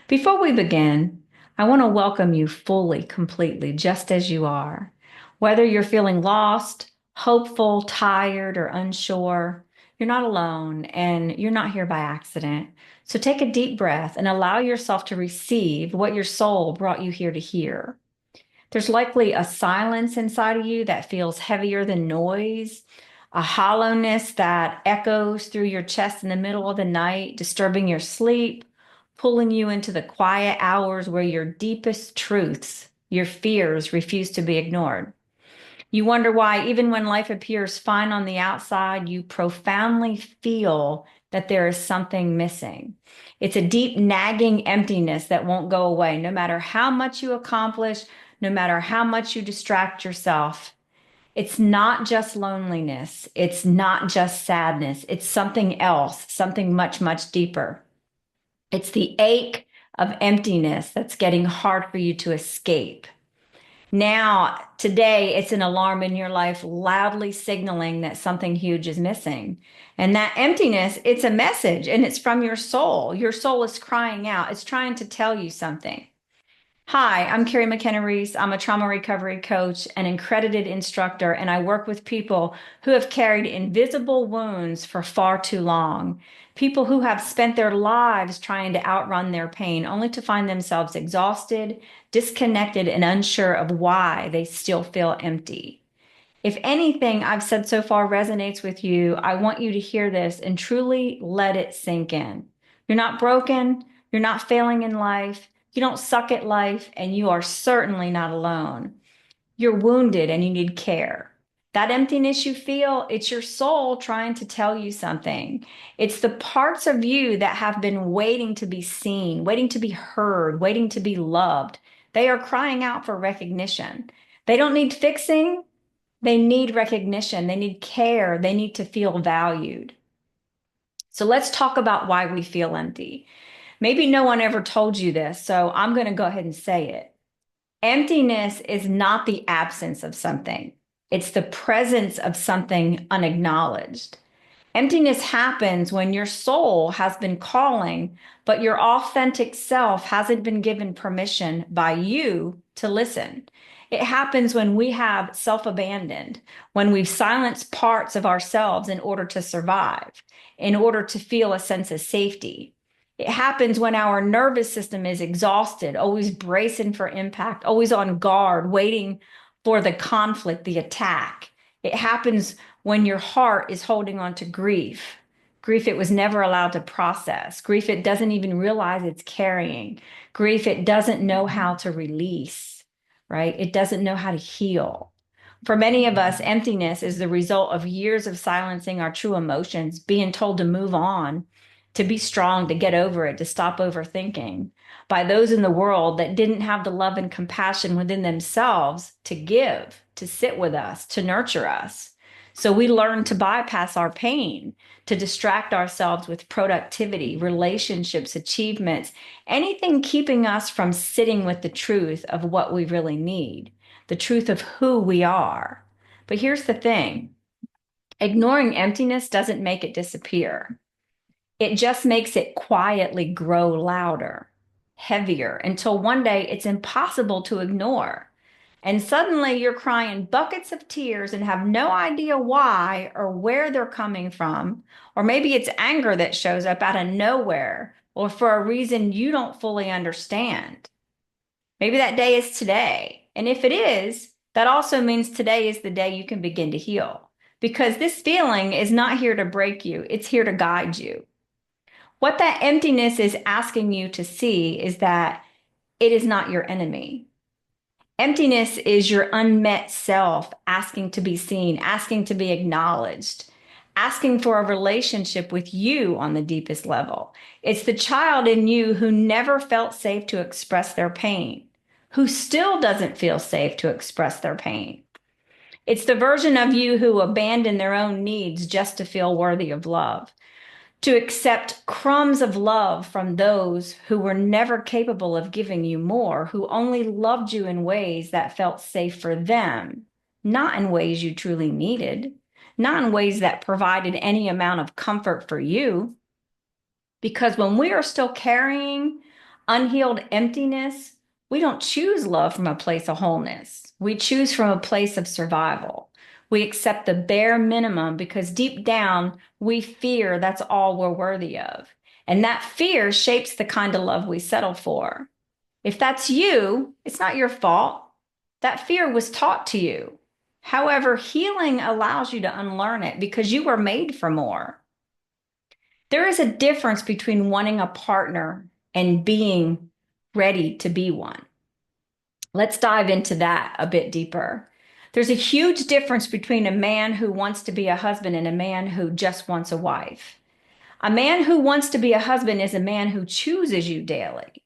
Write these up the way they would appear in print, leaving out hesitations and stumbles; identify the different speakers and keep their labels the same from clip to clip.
Speaker 1: Before we begin, I want to welcome you fully, completely, just as you are. Whether you're feeling lost, hopeful, tired, or unsure, you're not alone and you're not here by accident. So take a deep breath and allow yourself to receive what your soul brought you here to hear. There's likely a silence inside of you that feels heavier than noise, a hollowness that echoes through your chest in the middle of the night, disturbing your sleep, pulling you into the quiet hours where your deepest truths, your fears refuse to be ignored. You wonder why, even when life appears fine on the outside, you profoundly feel that there is something missing. It's a deep, nagging emptiness that won't go away, no matter how much you accomplish, no matter how much you distract yourself. It's not just loneliness. It's not just sadness. It's something else, something much, much deeper. It's the ache of emptiness that's getting hard for you to escape. Now, today, it's an alarm in your life loudly signaling that something huge is missing. And that emptiness, it's a message and it's from your soul. Your soul is crying out, it's trying to tell you something. Hi, I'm Carrie McKenna Reese. I'm a trauma recovery coach, an accredited instructor, and I work with people who have carried invisible wounds for far too long. People who have spent their lives trying to outrun their pain, only to find themselves exhausted, disconnected, and unsure of why they still feel empty. If anything I've said so far resonates with you, I want you to hear this and truly let it sink in. You're not broken. You're not failing in life. You don't suck at life, and you are certainly not alone. You're wounded and you need care. That emptiness you feel, it's your soul trying to tell you something. It's the parts of you that have been waiting to be seen, waiting to be heard, waiting to be loved. They are crying out for recognition. They don't need fixing. They need recognition. They need care. They need to feel valued. So let's talk about why we feel empty. Maybe no one ever told you this, so I'm going to go ahead and say it. Emptiness is not the absence of something. It's the presence of something unacknowledged. Emptiness happens when your soul has been calling, but your authentic self hasn't been given permission by you to listen. It happens when we have self-abandoned, when we've silenced parts of ourselves in order to survive, in order to feel a sense of safety. It happens when our nervous system is exhausted, always bracing for impact, always on guard, waiting for the conflict, the attack. It happens when your heart is holding on to grief, grief it was never allowed to process, grief it doesn't even realize it's carrying, grief it doesn't know how to release, right? It doesn't know how to heal. For many of us, emptiness is the result of years of silencing our true emotions, being told to move on, to be strong, to get over it, to stop overthinking by those in the world that didn't have the love and compassion within themselves to give, to sit with us, to nurture us. So we learn to bypass our pain, to distract ourselves with productivity, relationships, achievements, anything keeping us from sitting with the truth of what we really need, the truth of who we are. But here's the thing, ignoring emptiness doesn't make it disappear. It just makes it quietly grow louder, heavier, until one day it's impossible to ignore. And suddenly you're crying buckets of tears and have no idea why or where they're coming from. Or maybe it's anger that shows up out of nowhere or for a reason you don't fully understand. Maybe that day is today. And if it is, that also means today is the day you can begin to heal. Because this feeling is not here to break you, it's here to guide you. What that emptiness is asking you to see is that it is not your enemy. Emptiness is your unmet self asking to be seen, asking to be acknowledged, asking for a relationship with you on the deepest level. It's the child in you who never felt safe to express their pain, who still doesn't feel safe to express their pain. It's the version of you who abandoned their own needs just to feel worthy of love, to accept crumbs of love from those who were never capable of giving you more, who only loved you in ways that felt safe for them, not in ways you truly needed, not in ways that provided any amount of comfort for you. Because when we are still carrying Unhealed emptiness, we don't choose love from a place of wholeness. We choose from a place of survival. We accept the bare minimum because deep down, we fear that's all we're worthy of. And that fear shapes the kind of love we settle for. If that's you, it's not your fault. That fear was taught to you. However, healing allows you to unlearn it because you were made for more. There is a difference between wanting a partner and being ready to be one. Let's dive into that a bit deeper. There's a huge difference between a man who wants to be a husband and a man who just wants a wife. A man who wants to be a husband is a man who chooses you daily.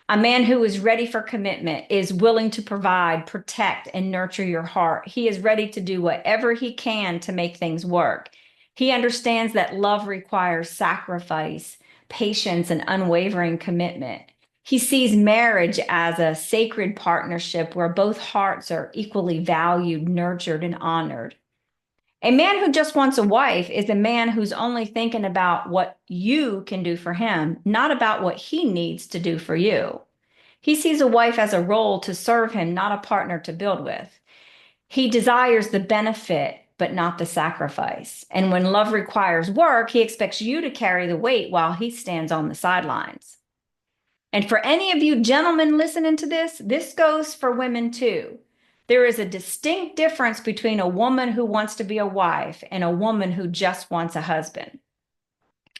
Speaker 1: A man who is ready for commitment is willing to provide, protect, and nurture your heart. He is ready to do whatever he can to make things work. He understands that love requires sacrifice, patience, and unwavering commitment. He sees marriage as a sacred partnership where both hearts are equally valued, nurtured, and honored. A man who just wants a wife is a man who's only thinking about what you can do for him, not about what he needs to do for you. He sees a wife as a role to serve him, not a partner to build with. He desires the benefit, but not the sacrifice. And when love requires work, he expects you to carry the weight while he stands on the sidelines. And for any of you gentlemen listening to this goes for women too. There is a distinct difference between a woman who wants to be a wife and a woman who just wants a husband.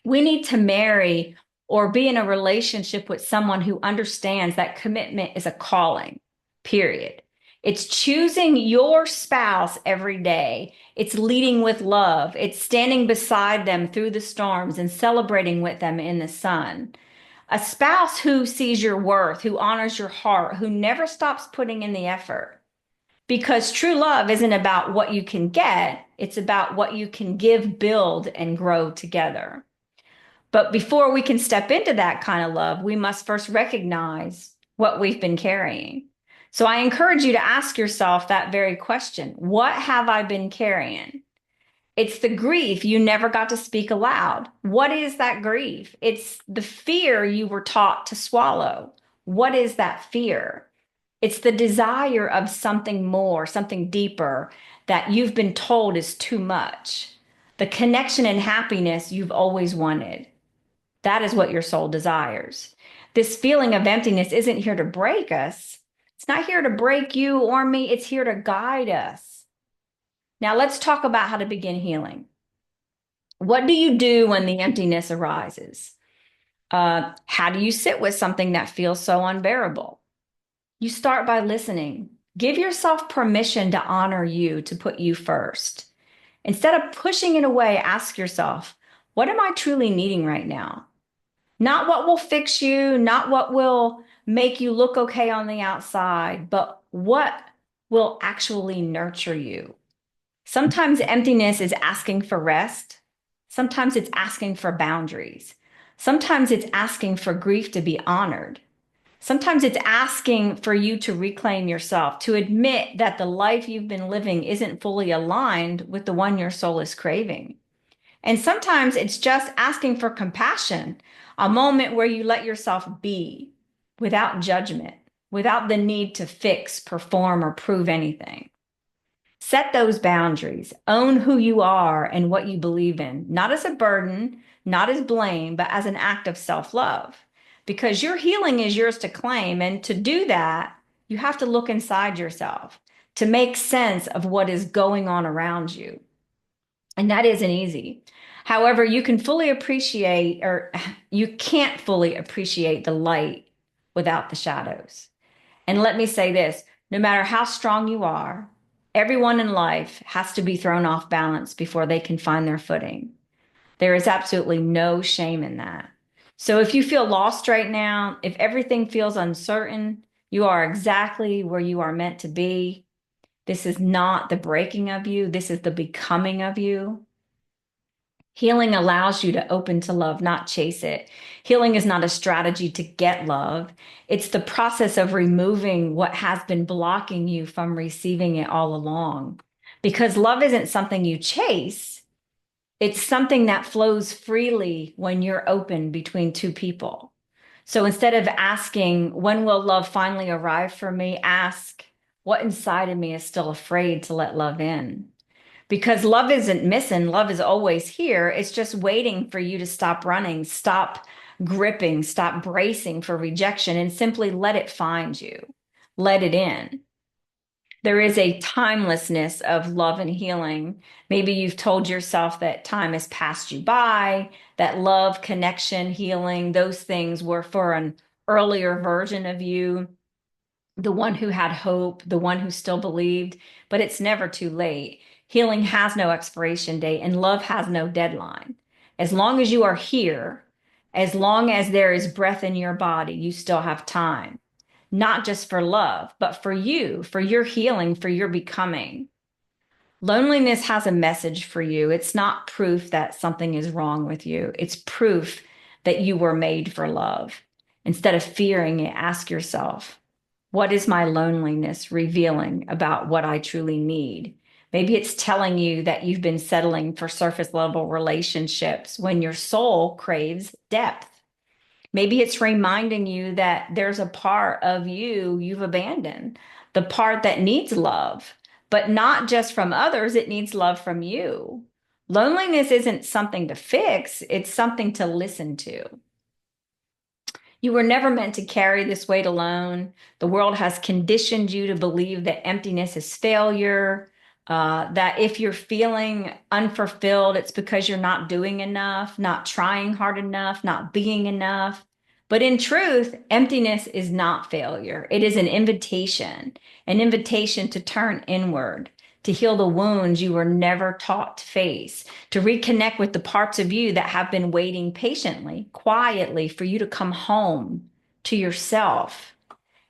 Speaker 1: We need to marry or be in a relationship with someone who understands that commitment is a calling, period. It's choosing your spouse every day. It's leading with love. It's standing beside them through the storms and celebrating with them in the sun. A spouse who sees your worth, who honors your heart, who never stops putting in the effort. Because true love isn't about what you can get, it's about what you can give, build, and grow together. But before we can step into that kind of love, we must first recognize what we've been carrying. So I encourage you to ask yourself that very question. What have I been carrying? It's the grief you never got to speak aloud. What is that grief? It's the fear you were taught to swallow. What is that fear? It's the desire of something more, something deeper that you've been told is too much. The connection and happiness you've always wanted. That is what your soul desires. This feeling of emptiness isn't here to break us. It's not here to break you or me. It's here to guide us. Now let's talk about how to begin healing. What do you do when the emptiness arises? How do you sit with something that feels so unbearable? You start by listening. Give yourself permission to honor you, to put you first. Instead of pushing it away, ask yourself, what am I truly needing right now? Not what will fix you, not what will make you look okay on the outside, but what will actually nurture you. Sometimes emptiness is asking for rest. Sometimes it's asking for boundaries. Sometimes it's asking for grief to be honored. Sometimes it's asking for you to reclaim yourself, to admit that the life you've been living isn't fully aligned with the one your soul is craving. And sometimes it's just asking for compassion, a moment where you let yourself be without judgment, without the need to fix, perform, or prove anything. Set those boundaries. Own who you are and what you believe in, not as a burden, not as blame, but as an act of self-love. Because your healing is yours to claim. And to do that, you have to look inside yourself to make sense of what is going on around you. And that isn't easy. However, you can fully appreciate, or you can't fully appreciate the light without the shadows. And let me say this, no matter how strong you are, everyone in life has to be thrown off balance before they can find their footing. There is absolutely no shame in that. So if you feel lost right now, if everything feels uncertain, you are exactly where you are meant to be. This is not the breaking of you. This is the becoming of you. Healing allows you to open to love, not chase it. Healing is not a strategy to get love. It's the process of removing what has been blocking you from receiving it all along. Because love isn't something you chase. It's something that flows freely when you're open between two people. So instead of asking, when will love finally arrive for me? Ask, what inside of me is still afraid to let love in? Because love isn't missing, love is always here. It's just waiting for you to stop running, stop gripping, stop bracing for rejection, and simply let it find you. Let it in. There is a timelessness of love and healing. Maybe you've told yourself that time has passed you by, that love, connection, healing, those things were for an earlier version of you, the one who had hope, the one who still believed, but it's never too late. Healing has no expiration date and love has no deadline. As long as you are here, as long as there is breath in your body, you still have time, not just for love, but for you, for your healing, for your becoming. Loneliness has a message for you. It's not proof that something is wrong with you. It's proof that you were made for love. Instead of fearing it, ask yourself, what is my loneliness revealing about what I truly need? Maybe it's telling you that you've been settling for surface level relationships when your soul craves depth. Maybe it's reminding you that there's a part of you you've abandoned, the part that needs love, but not just from others, it needs love from you. Loneliness isn't something to fix, it's something to listen to. You were never meant to carry this weight alone. The world has conditioned you to believe that emptiness is failure, that if you're feeling unfulfilled, it's because you're not doing enough, not trying hard enough, not being enough. But in truth, emptiness is not failure. It is an invitation to turn inward, to heal the wounds you were never taught to face, to reconnect with the parts of you that have been waiting patiently, quietly for you to come home to yourself.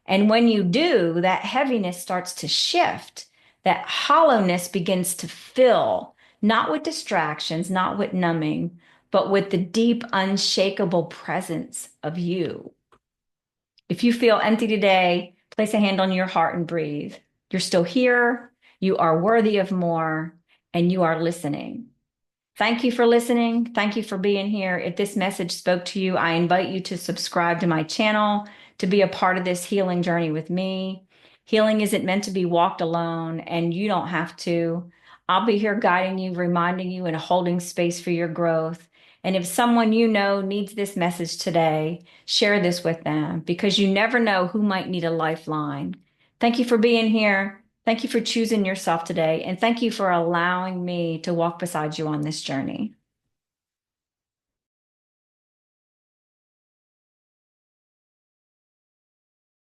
Speaker 1: And when you do, that heaviness starts to shift, that hollowness begins to fill, not with distractions, not with numbing, but with the deep, unshakable presence of you. If you feel empty today, place a hand on your heart and breathe. You're still here, you are worthy of more, and you are listening. Thank you for listening. Thank you for being here. If this message spoke to you, I invite you to subscribe to my channel to be a part of this healing journey with me. Healing isn't meant to be walked alone, and you don't have to. I'll be here guiding you, reminding you, and holding space for your growth. And if someone you know needs this message today, share this with them because you never know who might need a lifeline. Thank you for being here. Thank you for choosing yourself today. And thank you for allowing me to walk beside you on this journey.